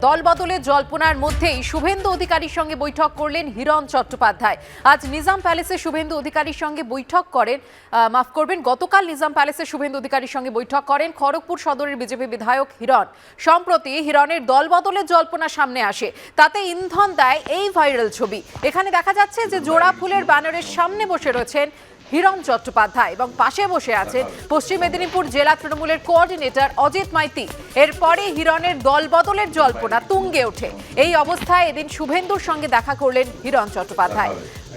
দলবদলে জল্পনার মধ্যেই শুভেন্দু অধিকারীর সঙ্গে বৈঠক করলেন হিরণ চট্টোপাধ্যায়। আজ নিজাম প্যালেসে শুভেন্দু অধিকারীর সঙ্গে বৈঠক করেন গতকাল নিজাম প্যালেসে শুভেন্দু অধিকারীর সঙ্গে বৈঠক করেন খড়গপুর সদরের বিজেপি বিধায়ক হিরণ। সম্প্রতি হিরণের দলবদলের জল্পনা সামনে আসে, তাতে ইন্ধন দেয় এই ভাইরাল ছবি। এখানে দেখা যাচ্ছে যে জোড়া ফুলের ব্যানারের সামনে বসে রয়েছেন হিরণ চট্টোপাধ্যায় এবং পাশে বসে আছেন পশ্চিম মেদিনীপুর জেলা তৃণমূলের কোঅর্ডিনেটর অজিত মাইতি। এরপরে হিরণের দলবদলের জল্পনা তুঙ্গে ওঠে। এই অবস্থায় এদিন শুভেন্দুর সঙ্গে দেখা করলেন হিরণ চট্টোপাধ্যায়।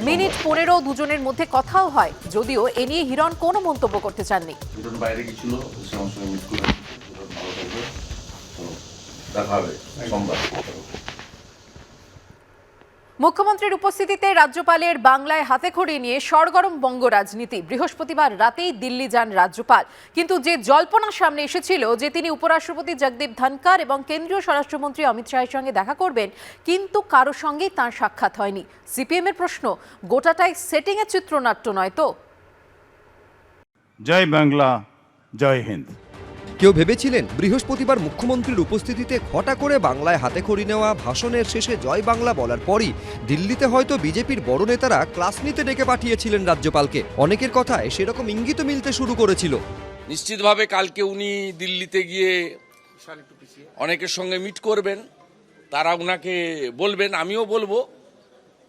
মিনিট 15 দুজনের মধ্যে কথাও হয়, যদিও এ নিয়ে হিরণ কোনো মন্তব্য করতে চাননি। মুখ্যমন্ত্রীর উপস্থিতিতে রাজ্যপালের বাংলায় হাতেখড়ি নিয়ে সরগরম বঙ্গ রাজনীতি। বৃহস্পতিবার রাতেই দিল্লি যান রাজ্যপাল, কিন্তু যে জল্পনা সামনে এসেছিল যে তিনি উপরাষ্ট্রপতি জগদীপ ধনখড় এবং কেন্দ্রীয় স্বরাষ্ট্রমন্ত্রী অমিত শাহের সঙ্গে দেখা করবেন, কিন্তু কারো সঙ্গেই তাঁর সাক্ষাৎ হয়নি। সিপিএম এর প্রশ্ন, গোটাটাই সেটিং এর চিত্রনাট্য নয় তো? জয় বাংলা, জয় হিন্দ। কেউ ভেবেছিলেন বৃহস্পতিবার মুখ্যমন্ত্রীর উপস্থিতিতে ঘটা করে বাংলায় হাতেখড়ি নেওয়া, ভাষণের শেষে জয় বাংলা বলার পরই দিল্লিতে হয়তো বিজেপির বড় নেতারা ক্লাস নিতে ডেকে পাঠিয়েছিলেন রাজ্যপালকে। অনেকের কথায় সেরকম ইঙ্গিত মিলতে শুরু করেছিল। নিশ্চিতভাবে কালকে উনি দিল্লিতে গিয়ে অনেকের সঙ্গে মিট করবেন, তারা উনাকে বলবেন, আমিও বলবো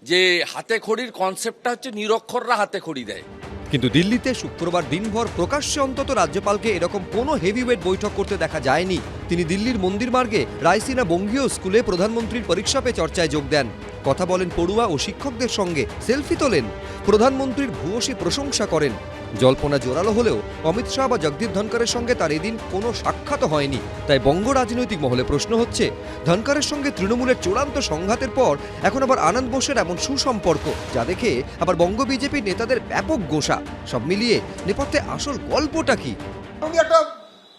যে হাতেখড়ির কনসেপ্টটা হচ্ছে নিরক্ষররা হাতেখড়ি দেয়। কিন্তু দিল্লিতে শুক্রবার দিনভর প্রকাশ্যে অন্তত রাজ্যপালকে এরকম কোনো হেভিওয়েট বৈঠক করতে দেখা যায়নি। তিনি দিল্লির মন্দির মার্গে রায়সিনা বঙ্গীয় স্কুলে প্রধানমন্ত্রীর পরীক্ষা পে চর্চায় যোগ দেন, কথা বলেন পড়ুয়া ও শিক্ষকদের সঙ্গে, সেলফি তোলেন, প্রধানমন্ত্রীর ভূয়সী প্রশংসা করেন। জল্পনা জোরালো হলেও অমিত শাহ বা জগদীপ ধনখড়ের সঙ্গে তার এদিন কোনো সাক্ষাৎ হয়নি। তাই বঙ্গ রাজনৈতিক মহলে প্রশ্ন হচ্ছে, ধনখড়ের সঙ্গে তৃণমূলের চূড়ান্ত সংঘাতের পর এখন আবার আনন্দ বোসের এমন সুসম্পর্ক, যা দেখে আবার বঙ্গ বিজেপির নেতাদের ব্যাপক গোঁসা। সব মিলিয়ে নেপথ্যে আসল গল্পটা কি? উনি একটা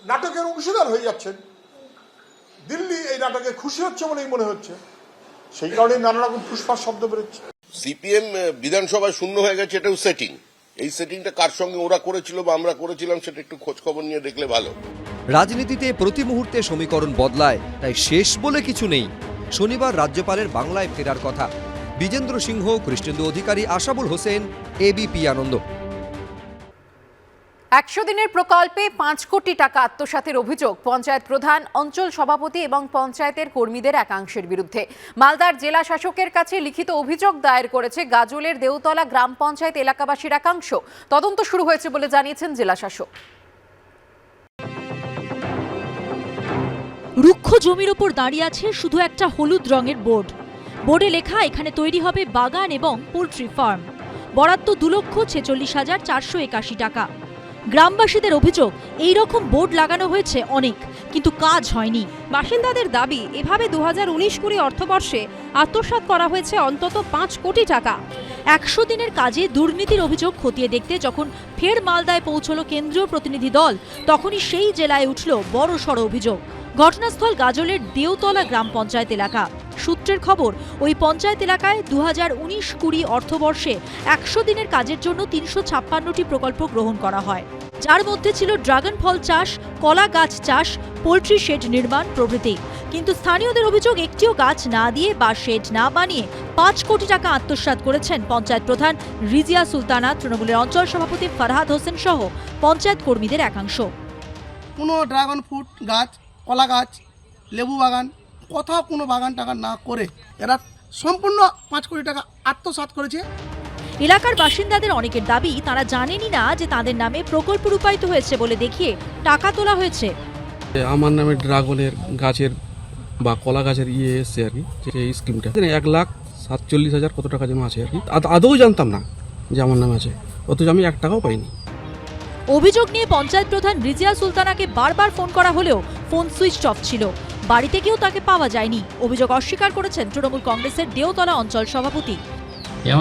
নাটকের অংশীদার হয়ে যাচ্ছেন। দিল্লি এই নাটকে খুশি হচ্ছে বলেই মনে হচ্ছে, সেই কারণে নানা রকম ফুসফাস শব্দ বেরোচ্ছে। সিপিএম বিধানসভায় শূন্য হয়ে গেছে, এটাও সেটিং। এই সেটিংটা কার সঙ্গে ওরা করেছিল বা আমরা করেছিলাম সেটা একটু খোঁজ খবর নিয়ে দেখলে ভালো। রাজনীতিতে প্রতি মুহূর্তে সমীকরণ বদলায়, তাই শেষ বলে কিছু নেই। শনিবার রাজ্যপালের বাংলায় ফেরার কথা। বিজেন্দ্র সিংহ, কৃষ্ণেন্দু অধিকারী, আশাবুল হোসেন, এবিপি আনন্দ। 100 দিনের প্রকল্পে 5 কোটি টাকা আত্মসাতের অভিযোগ পঞ্চায়েত প্রধান, অঞ্চল সভাপতি এবং পঞ্চায়েতের কর্মীদের একাংশের বিরুদ্ধে। মালদার জেলা শাসকের কাছে লিখিত অভিযোগ দায়ের করেছে গাজলের দেউতলা গ্রাম পঞ্চায়েত এলাকাবাসীর একাংশ। তদন্ত শুরু হয়েছে বলে জানিয়েছেন জেলা শাসক। রুক্ষ জমির ওপর দাঁড়িয়ে আছে শুধু একটা হলুদ রঙের বোর্ড। বোর্ডে লেখা এখানে তৈরি হবে বাগান এবং পোল্ট্রি ফার্ম। বরাদ্দ 2,46,481 টাকা। গ্রামবাসীদের অভিযোগ, এই রকম বোর্ড লাগানো হয়েছে অনেক, কিন্তু কাজ হয়নি। বাসিন্দাদের দাবি, এভাবে 2019-20 অর্থবর্ষে আত্মসাৎ করা হয়েছে অন্তত 5 কোটি টাকা। 100 দিনের কাজে দুর্নীতির অভিযোগ খতিয়ে দেখতে যখন ফের মালদায় পৌঁছল কেন্দ্রীয় প্রতিনিধি দল, তখনই সেই জেলায় উঠল বড়সড় অভিযোগ। ঘটনাস্থল গাজলের দেউতলা গ্রাম পঞ্চায়েত এলাকা। সূত্রের খবর, ওই পঞ্চায়েত এলাকায় 2019-20 অর্থবর্ষে 100 দিনের কাজের জন্য 356টি প্রকল্প গ্রহণ করা হয়, যার মধ্যে ছিল ড্রাগন ফল চাষ, কলা গাছ চাষ, পোল্ট্রি শেড নির্মাণ প্রভৃতি। কিন্তু স্থানীয়দের অভিযোগ, একটিও গাছ না দিয়ে বা শেড না বানিয়ে 5 কোটি টাকা আত্মসাৎ করেছেন পঞ্চায়েত প্রধান রিজিয়া সুলতানা, তৃণমূলের অঞ্চল সভাপতি ফরহাদ হোসেন সহ পঞ্চায়েত কর্মীদের একাংশ। কোনো ড্রাগন ফ্রুট গাছ, কলা গাছ, লেবু বাগান, কোথাও কোনো বাগান টাগান না করে এরা সম্পূর্ণ 5 কোটি টাকা আত্মসাৎ করেছে। এলাকার বাসিন্দাদের অনেকের দাবি, তারা জানেনই না যে তাদের নামে প্রকল্প রূপায়িত হয়েছে বলে দেখিয়ে টাকা তোলা হয়েছে। আমার নামে ড্রাগনের গাছের বা কলা গাছের এসছে আর কি, যে স্কিমটা 1,47,000 কত টাকা জমা আছে আর কি। আদৌ জানতাম না যে আমার নামে আছে, অথচ আমি 1 টাকাও পাইনি। অভিযোগ নিয়ে পঞ্চায়েত প্রধান রিজিয়া সুলতানাকে বারবার ফোন করা হলেও ফোন সুইচ অফ ছিল। বাড়িতে গিয়েও তাকে পাওয়া যায়নি। অভিযোগ অস্বীকার করেছেন তৃণমূল কংগ্রেসের দেউতলা অঞ্চল সভাপতি।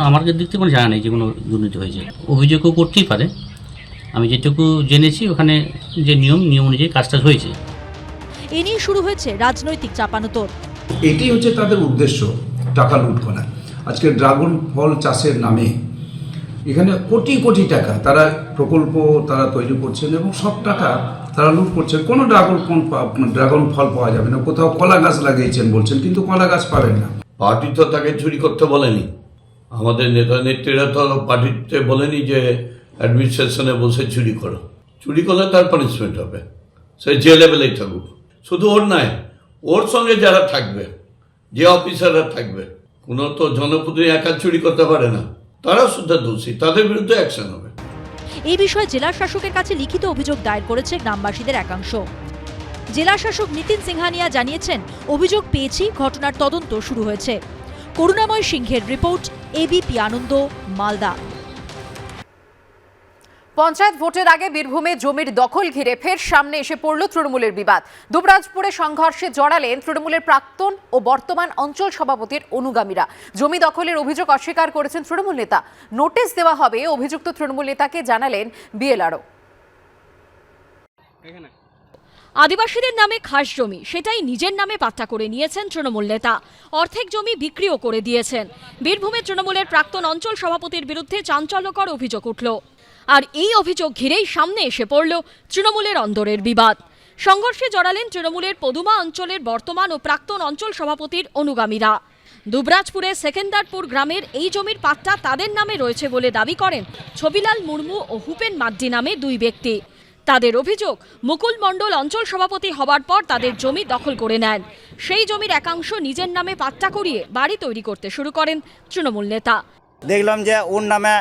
আমার দিক থেকে কোনো জানা নেই যে কোনো দুর্নীতি হয়েছে। অভিযোগও করতেই পারে, আমি যেটুকু জেনেছি ওখানে যে নিয়ম অনুযায়ী কাজটা হয়েছে। এ নিয়ে শুরু হয়েছে রাজনৈতিক চাপানোতর। এটি হচ্ছে তাদের উদ্দেশ্য, টাকা লুট করা। আজকে ড্রাগন ফল চাষের নামে এখানে কোটি কোটি টাকা তারা প্রকল্প তারা তৈরি করছেন এবং সব টাকা তারা লুট করছেন। কোনো ড্রাগন ফল পাওয়া যাবে না, কোথাও কলা গাছ লাগিয়েছেন বলছেন, কিন্তু কলা গাছ পাবেন না। পার্টি তো তাকে চুরি করতে বলেনি, আমাদের নেতা নেত্রীরা তো পার্টিতে বলেনি যে অ্যাডমিনিস্ট্রেশনে বসে চুরি করো। চুরি করলে তার পানিশমেন্ট হবে, সে যে লেভেলেই থাকুক। শুধু ওর নয়, ওর সঙ্গে যারা থাকবে, যে অফিসাররা থাকবে, কোনো তো জনপ্রতিনিধি একা চুরি করতে পারে না, তারা শুদ্ধ দোষী, তাদের বিরুদ্ধে অ্যাকশন হবে। এই বিষয়ে জেলা শাসকের কাছে লিখিত অভিযোগ দায়ের করেছে গ্রামবাসীদের একাংশ। জেলা শাসক নিতিন সিংহানিয়া জানিয়েছেন, অভিযোগ পেয়েছি, ঘটনার তদন্ত শুরু হয়েছে। করুণাময় সিংহের রিপোর্ট, এবিপি আনন্দ, মালদা। পঞ্চায়েত ভোটের আগে বীরভূমে জমির দখল ঘিরে ফের সামনে এসে পড়ল তৃণমূলের বিবাদ। দুবরাজপুরে সংঘর্ষে জড়ালেন তৃণমূলের প্রাক্তন ও বর্তমান অঞ্চল সভাপতির অনুগামীরা। জমি দখলের অভিযোগ অস্বীকার করেছেন তৃণমূল নেতা। নোটিশ দেওয়া হবে অভিযুক্ত তৃণমূল নেতাকে, জানালেন বিএলআরও। আদিবাসীদের নামে খাস জমি, সেটাই নিজের নামে পাট্টা করে নিয়েছেন তৃণমূল নেতা। অর্ধেক জমি বিক্রিও করে দিয়েছেন। বীরভূমে তৃণমূলের প্রাক্তন অঞ্চল সভাপতির বিরুদ্ধে চাঞ্চল্যকর অভিযোগ উঠল। আর এই অভিযোগ ঘিরেই সামনে এসে পড়ল তৃণমূলের অন্দরের বিবাদ। সংঘর্ষে জড়ালেন তৃণমূলের পদুমা অঞ্চলের বর্তমান ও প্রাক্তন অঞ্চল সভাপতির অনুগামীরা। দুবরাজপুরের সেকেন্দারপুর গ্রামের এই জমির পাট্টা তাদের নামে রয়েছে বলে দাবি করেন ছবিলাল মুর্মু ও হুপেন মাড্ডি নামে দুই ব্যক্তি। তাদের অভিযোগ, মুকুল মণ্ডল অঞ্চল সভাপতি হবার পর তাদের জমি দখল করে নেন। সেই জমির একাংশ নিজের নামে পাট্টা করিয়ে বাড়ি তৈরি করতে শুরু করেন তৃণমূল নেতা। দেখলাম যে ওর নামে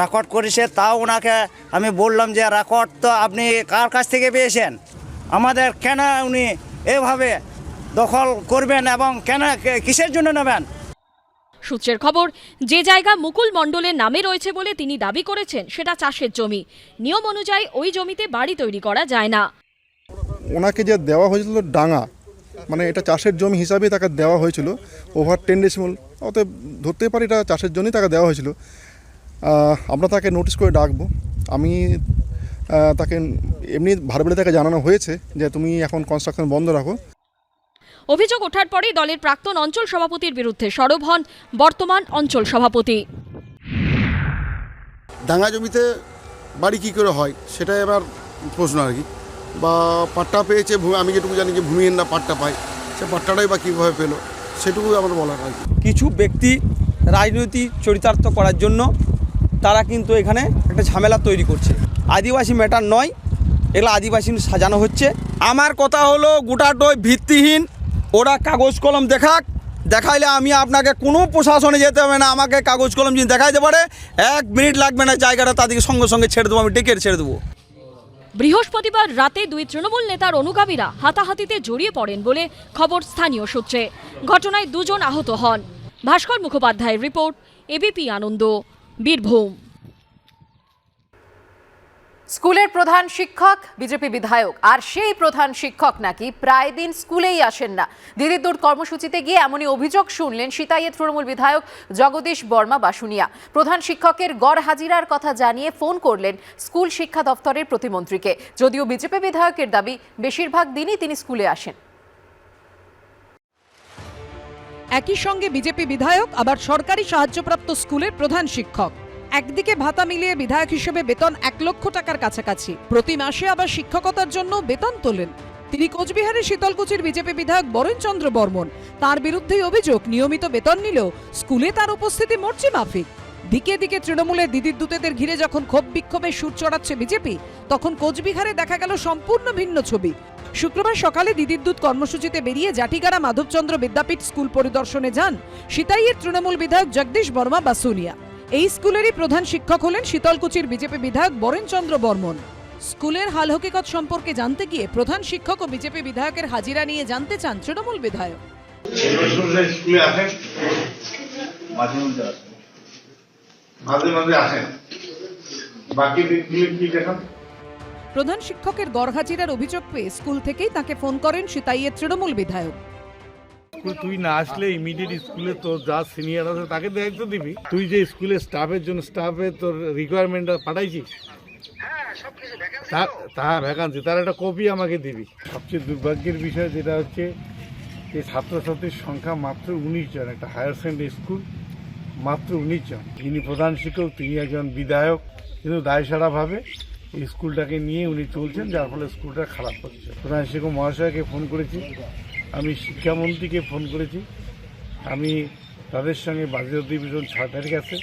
রেকর্ড করেছে, তাও ওনাকে আমি বললাম যে রেকর্ড তো আপনি কার কাছ থেকে পেয়েছেন, আমাদের কেন উনি এভাবে দখল করবেন এবং কেন কিসের জন্য নেবেন। সূত্রের খবর, যে জায়গা মুকুল মণ্ডলের নামে রয়েছে বলে তিনি দাবি করেছেন সেটা চাষের জমি। নিয়ম অনুযায়ী ওই জমিতে বাড়ি তৈরি করা যায় না। ওনাকে যে দেওয়া হয়েছিল ডাঙা, মানে এটা চাষের জমি হিসাবে তাকে দেওয়া হয়েছিল, ওভার 10 ডেসিমল, অতএব ধরতে পারি এটা চাষের জন্যই তাকে দেওয়া হয়েছিল। আমরা তাকে নোটিশ করে ডাকবো। আমি তাকে এমনি ভারবেলে তাকে জানানো হয়েছে যে তুমি এখন কনস্ট্রাকশন বন্ধ রাখো। অভিযোগ ওঠার পরেই দলের প্রাক্তন অঞ্চল সভাপতির বিরুদ্ধে সরব হন বর্তমান অঞ্চল সভাপতি। ডাঙা জমিতে বাড়ি কী করে হয় সেটাই এবার প্রশ্ন আর কি, বা পাট্টা পেয়েছে, আমি যেটুকু জানি যে ভূমিহীনরা পাট্টা পায়, সে পাট্টাটাই বা কীভাবে পেলো সেটুকুই আমার বলার আর কি। কিছু ব্যক্তি রাজনীতি চরিতার্থ করার জন্য তারা কিন্তু এখানে একটা ঝামেলা তৈরি করছে। আদিবাসী ম্যাটার নয়, এগুলো আদিবাসী সাজানো হচ্ছে। আমার কথা হলো গোটাটাই ভিত্তিহীন। ওরা কাগজ কলম দেখাইলে আমি আপনাকে কোনো প্রশাসনে যেতে হবে না, আমাকে কাগজ কলম যদি দেখাইতে পারে 1 মিনিট লাগবে না, জায়গাটা তাদেরকে সঙ্গে সঙ্গে ছেড়ে দেবো, আমি ডেকে ছেড়ে দেবো। বৃহস্পতিবার রাতে দুই তৃণমূল নেতার অনুগামীরা হাতাহাতিতে জড়িয়ে পড়েন বলে খবর স্থানীয় সূত্রে। ঘটনায় 2 জন আহত হন। ভাস্কর মুখোপাধ্যায়ের রিপোর্ট, এবিপি আনন্দ, বীরভূম। স্কুলের প্রধান শিক্ষক বিজেপি বিধায়ক, আর সেই প্রধান শিক্ষক নাকি প্রায় দিন স্কুলেই আসেন না। দিদির দূর কর্মসূচিতে গিয়ে এমনই অভিযোগ শুনলেন সিতাইয়ের তৃণমূল বিধায়ক জগদীশ বর্মা বাসুনিয়া। প্রধান শিক্ষকের গড় হাজিরার কথা জানিয়ে ফোন করলেন স্কুল শিক্ষা দপ্তরের প্রতিমন্ত্রীকে। যদিও বিজেপি বিধায়কের দাবি, বেশিরভাগ দিনই তিনি স্কুলে আসেন। একই সঙ্গে বিজেপি বিধায়ক আবার সরকারি সাহায্যপ্রাপ্ত স্কুলের প্রধান শিক্ষক। একদিকে ভাতা মিলিয়ে বিধায়ক হিসেবে বেতন 1 লক্ষ টাকার কাছাকাছি, প্রতি মাসে আবার শিক্ষকতার জন্য বেতন তোলেন তিনি। কোচবিহারের শীতলকুচির বিজেপি বিধায়ক বরেনচন্দ্র বর্মন, তার বিরুদ্ধেই অভিযোগ নিয়মিত বেতন নিলেও স্কুলে তার উপস্থিতি মর্জি মাফিক। দিকে দিকে তৃণমূলের দিদির দূতেদের ঘিরে যখন ক্ষোভ বিক্ষোভের সুর চড়াচ্ছে বিজেপি, তখন কোচবিহারে দেখা গেল সম্পূর্ণ ভিন্ন ছবি। শুক্রবার সকালে দিদির দূত কর্মসূচিতে বেরিয়ে জাটিগাড়া মাধবচন্দ্র বিদ্যাপীঠ স্কুল পরিদর্শনে যান সিতাইয়ের তৃণমূল বিধায়ক জগদীশ বর্মা বাসুনিয়া। এই স্কুলেরই প্রধান শিক্ষক হলেন শীতলকুচির বিজেপি বিধায়ক বরেনচন্দ্র বর্মন। স্কুলের হাল হকিকত সম্পর্কে জানতে গিয়ে প্রধান শিক্ষক ও বিজেপি বিধায়কের হাজিরা নিয়ে জানতে চান তৃণমূল বিধায়ক। প্রধান শিক্ষকের গড় হাজিরার অভিযোগ পেয়ে স্কুল থেকেই তাকে ফোন করেন সিতাইয়ের তৃণমূল বিধায়ক। তুই না আসলে ইমিডিয়েট স্কুলে তোর যা সিনিয়র আছে তাকে দায়িত্ব দিবি। তুই যে স্কুলে স্টাফের জন্য তোর রিকোয়ারমেন্টটা পাঠাইছিস, তার ভ্যাকান্সি তার একটা কপি আমাকে দিবি। সবচেয়ে দুর্ভাগ্যের বিষয় যেটা হচ্ছে যে ছাত্রছাত্রীর সংখ্যা মাত্র 19 জন, একটা হায়ার সেকেন্ডারি স্কুল, মাত্র 19 জন। যিনি প্রধান শিক্ষক তিনি একজন বিধায়ক, কিন্তু দায়সারাভাবে এই স্কুলটাকে নিয়ে উনি চলছেন, যার ফলে স্কুলটা খারাপ হচ্ছে। প্রধান শিক্ষক মহাশয়কে ফোন করেছি, আমি শিক্ষামন্ত্রীকে ফোন করেছি, আমি তাদের সঙ্গে বাজেট অধিবেশন 6 তারিখ আছে,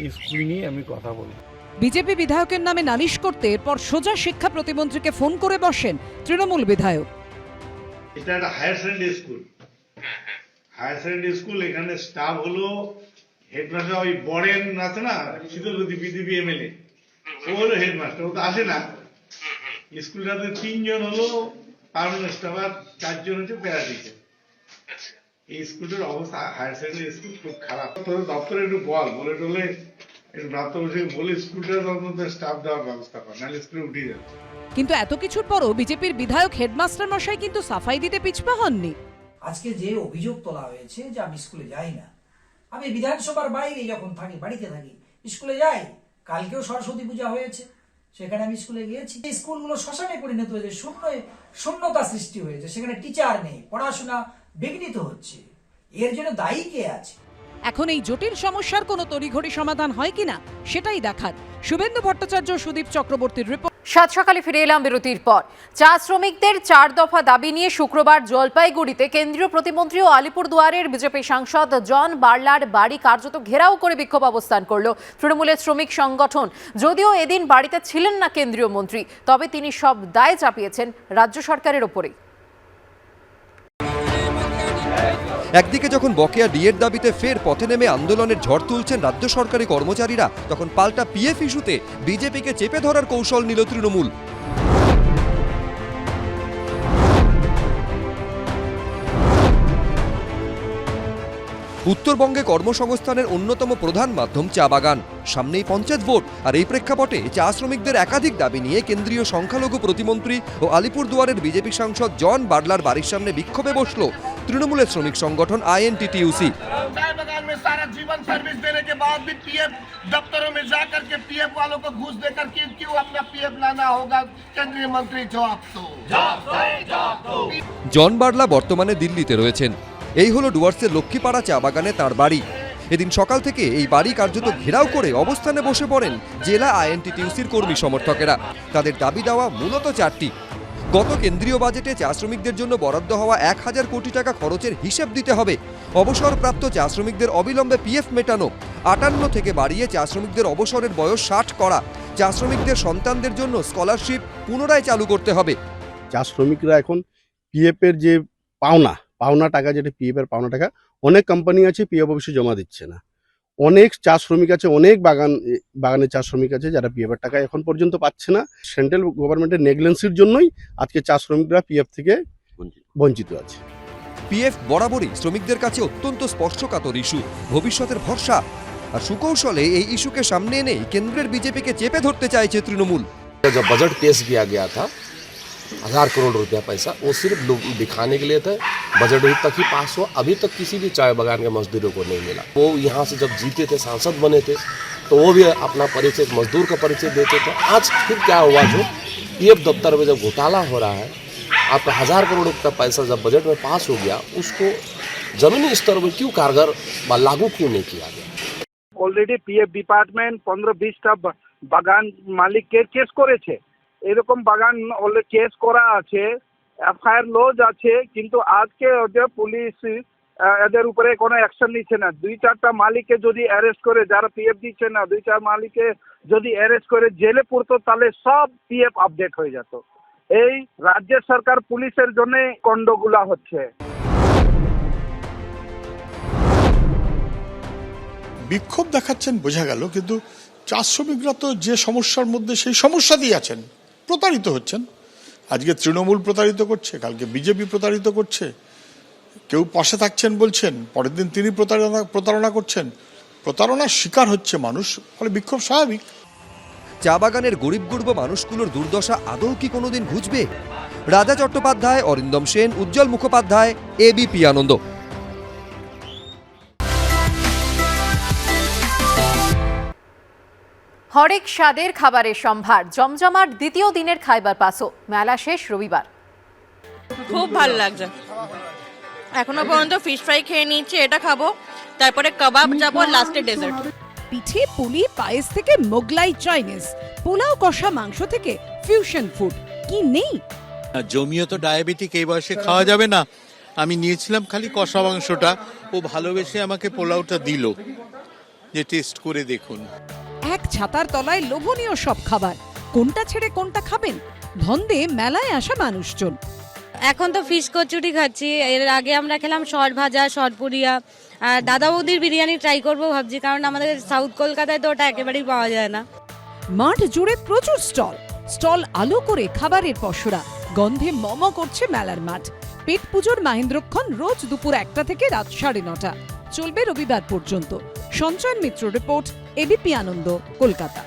এই স্কুল নিয়ে আমি কথা বলব। বিজেপি বিধায়কের নামে নালিশ করতে এরপর সোজা শিক্ষা প্রতিমন্ত্রীকে ফোন করে বসেন তৃণমূল বিধায়ক। এটা একটা higher secondary school, higher secondary school, এখানে স্টাফ হলো হেডমাস্টার, ওই বড়েন আছে না শীতলবতী বিজেপি এমএলএ, ও হলো হেডমাস্টার, ও তো আসে না। স্কুলটাতে 3 জন হলো পার্মানেন্ট স্টাফ আর 4 জন হচ্ছে প্যারা টিচার। এই স্কুলটার অবস্থা, হায়ার সেকেন্ডারি স্কুল খুব খারাপ। তোর দপ্তরে একটু বলে টলে একটু দপ্তর বলে স্কুলটার স্টাফ দেওয়ার ব্যবস্থা কর, নাহলে স্কুলে উঠে যাচ্ছে। কিন্তু এত কিছুর পরও বিজেপির বিধায়ক হেডমাস্টার মশাই কিন্তু সাফাই দিতে পিছপা হননি। আজকে যে অভিযোগ তোলা হয়েছে যে আমি স্কুলে যাই না, আমি বিধানসভার বাইরে যখন থাকি, বাড়িতে থাকি, স্কুলে যাই। কালকেও সরস্বতী পূজা হয়েছে, সেখানে আমি স্কুলে গিয়েছি। এই স্কুলগুলো শ্মশানে পরিণত হয়েছে, শূন্যতা সৃষ্টি হয়েছে, সেখানে টিচার নেই, পড়াশোনা বিঘ্নিত হচ্ছে। এর জন্য দায়ী কে আছে? এখন এই জটিল সমস্যার কোনো তড়িঘড়ি সমাধান হয় কিনা সেটাই দেখার। শুভেন্দু ভট্টাচার্য, সুদীপ চক্রবর্তীর রিপোর্ট। সাত সকালে ফিরে এলাম বিরতির পর। চা শ্রমিকদের 4 দফা দাবি নিয়ে শুক্রবার জলপাইগুড়িতে কেন্দ্রীয় প্রতিমন্ত্রী ও আলিপুরদুয়ারের বিজেপি সাংসদ জন বার্লার বাড়ি কার্যত ঘেরাও করে বিক্ষোভ অবস্থান করল তৃণমূলের শ্রমিক সংগঠন। যদিও এদিন বাড়িতে ছিলেন না কেন্দ্রীয় মন্ত্রী, তবে তিনি সব দায় চাপিয়েছেন রাজ্য সরকারের ওপরেই। একদিকে যখন বকেয়া ডিএর দাবিতে ফের পথে নেমে আন্দোলনের ঝড় তুলছেন রাজ্য সরকারি কর্মচারীরা, তখন পাল্টা পিএফ ইস্যুতে বিজেপিকে চেপে ধরার কৌশল নিল তৃণমূল। উত্তরবঙ্গে কর্মসংস্থানের অন্যতম প্রধান মাধ্যম চা বাগান। সামনেই পঞ্চায়েত ভোট, আর এই প্রেক্ষাপটে চা শ্রমিকদের একাধিক দাবি নিয়ে কেন্দ্রীয় সংখ্যালঘু প্রতিমন্ত্রী ও আলিপুরদুয়ারের বিজেপি সাংসদ জন বার্লার বাড়ির সামনে বিক্ষোভে বসল তৃণমূলের শ্রমিক সংগঠন আইএনটিটিইউসি। जीवन सर्विस देने के बाद भी पीएफ दफ्तरों में जाकर के पीएफ वालों को घूस देकर क्यों अपना पीएफ लाना होगा? केंद्रीय मंत्री जवाब दो। জন বার্লা বর্তমানে দিল্লিতে রয়েছেন। এই হলো ডুয়ার্সের লক্ষ্মীপাড়া চা বাগানে তার বাড়ি। এদিন সকাল থেকে এই বাড়ি কার্যত ঘেরাও করে অবস্থানে বসে পড়েন জেলা আইএনটিটিইউসির কর্মী সমর্থকেরা। তাদের দাবি দেওয়া মূলত 4টি। গত কেন্দ্রীয় বাজেটে চা শ্রমিকদের জন্য বরাদ্দ হওয়া 1000 কোটি টাকা খরচের হিসেব দিতে হবে। অবসরপ্রাপ্ত চা শ্রমিকদের অবিলম্বে পিএফ মেটানো, 58 থেকে বাড়িয়ে চা শ্রমিকদের অবসরের বয়স 60 করা, চা শ্রমিকদের সন্তানদের জন্য স্কলারশিপ পুনরায় চালু করতে হবে। চা শ্রমিকরা এখন পিএফ এর যে পাওনা টাকা, যেটা পিএফ এর পাওনা টাকা, অনেক কোম্পানি আছে পিএফ অফিসে জমা দিচ্ছে না। অনেক চা শ্রমিক আছে, অনেক বাগানের চা শ্রমিক আছে যারা পিএফ এর টাকা এখন পর্যন্ত পাচ্ছে না। সেন্ট্রাল গভর্নমেন্টের নেগলেন্সির জন্যই আজকে চা শ্রমিকরা পিএফ থেকে বঞ্চিত আছে। পিএফ বরাবরই শ্রমিকদের কাছে অত্যন্ত স্পর্শকাতর ইস্যু, ভবিষ্যতের ভরসা। আর সুকৌশলে এই ইস্যুকে সামনে এনে কেন্দ্রের বিজেপিকে চেপে ধরতে চাইছে তৃণমূল। जब बजट पेश किया गया था 1000 करोड़ रुपया पैसा, वो सिर्फ दिखाने के लिए था। बजट अभी तक ही पास हुआ, अभी तक किसी भी चाय बागान के मजदूरों को नहीं मिला। वो यहाँ से जब जीते थे, सांसद बने थे, तो वो भी अपना परिचय मजदूर का परिचय देते थे। आज फिर क्या हुआ, जो पीएफ दफ्तर में जब घोटाला हो रहा है, आपका 1000 करोड़ का पैसा जब बजट में पास हो गया, उसको जमीनी स्तर पर क्यों कारगर व लागू क्यों नहीं किया गया? অলরেডি পিএফ ডিপার্টমেন্ট 15-20টা বাগান মালিকের কেস করেছে। এরকম বাগান অলরেডি কেস করা আছে, এফআইআর লজ আছে, কিন্তু আজকে ওদের পুলিশ এদের উপরে কোনো অ্যাকশন নিচ্ছে না। 2-4টা মালিককে যদি অ্যারেস্ট করে, যারা পিএফ দিচ্ছে না, 2-4 মালিককে যদি অ্যারেস্ট করে জেলে পড়তো, তাহলে সব পিএফ আপডেট হয়ে যেত। এই রাজ্য সরকার পুলিশের জন্য কন্ডগুলা হচ্ছে। বিক্ষোভ দেখাচ্ছেন বোঝা গেল, কিন্তু চা শ্রমিকরা তো যে সমস্যার মধ্যে সেই সমস্যা দিয়ে আছেন, প্রতারিত হচ্ছেন। আজকে তৃণমূল প্রতারিত করছে, কালকে বিজেপি প্রতারিত করছে। কেউ পাশে থাকছেন বলছেন, পরের দিন তিনি প্রতারণা করছেন। প্রতারণার শিকার হচ্ছে মানুষ, ফলে বিক্ষোভ স্বাভাবিক। চা বাগানের গরিব গুরব মানুষগুলোর দুর্দশা আদৌ কি কোনোদিন ঘুচবে? রাজা চট্টোপাধ্যায়, অরিন্দম সেন, উজ্জ্বল মুখোপাধ্যায়, এবিপি আনন্দ। হরেক স্বাদের খাবারের সম্ভার, জমজমাট দ্বিতীয় দিনের খাইবার পাসো। মেলা শেষ রবিবার। খুব ভালো লাগছে, এখনো পর্যন্ত ফিশ ফ্রাই খেয়ে নিচ্ছি, এটা খাবো, তারপরে কাবাব যাবো, লাস্টে ডেজার্ট। পিঠে পুলি পায়েস থেকে মোগলাই চাইনিজ, পোলাও কষা মাংস থেকে ফিউশন ফুড, কি নেই? জমিও তো ডায়াবেটিক, এই বয়সে খাওয়া যাবে না। আমি নিয়েছিলাম খালি কষা মাংসটা, ও ভালোবেসে আমাকে পোলাওটা দিল, যে টেস্ট করে দেখুন। এক ছাতার তলায় লোভনীয় সব খাবার, কোনটা ছেড়ে কোনটা খাবেন? ধন্দে মেলায় আসা মানুষজন। এখন তো ফিশ কচুরি খাচ্ছি, এর আগে আমরা খেলাম শর্ট ভাজা, শর্ট পুরিয়া, আর দাদা বৌদির বিরিয়ানি ট্রাই করবো ভাবছি, কারণ আমাদের সাউথ কলকাতায় তো ওটা একেবারেই পাওয়া যায় না। মাঠ জুড়ে প্রচুর স্টল আলো করে খাবারের পসরা, গন্ধে মম করছে মেলার মাঠ। পেট পুজোর মাহেন্দ্রক্ষণ রোজ দুপুর 1টা থেকে রাত 9:30, চলবে রবিবার পর্যন্ত। সঞ্চয়ন মিত্র রিপোর্ট, এবিপি আনন্দ, কলকাতা।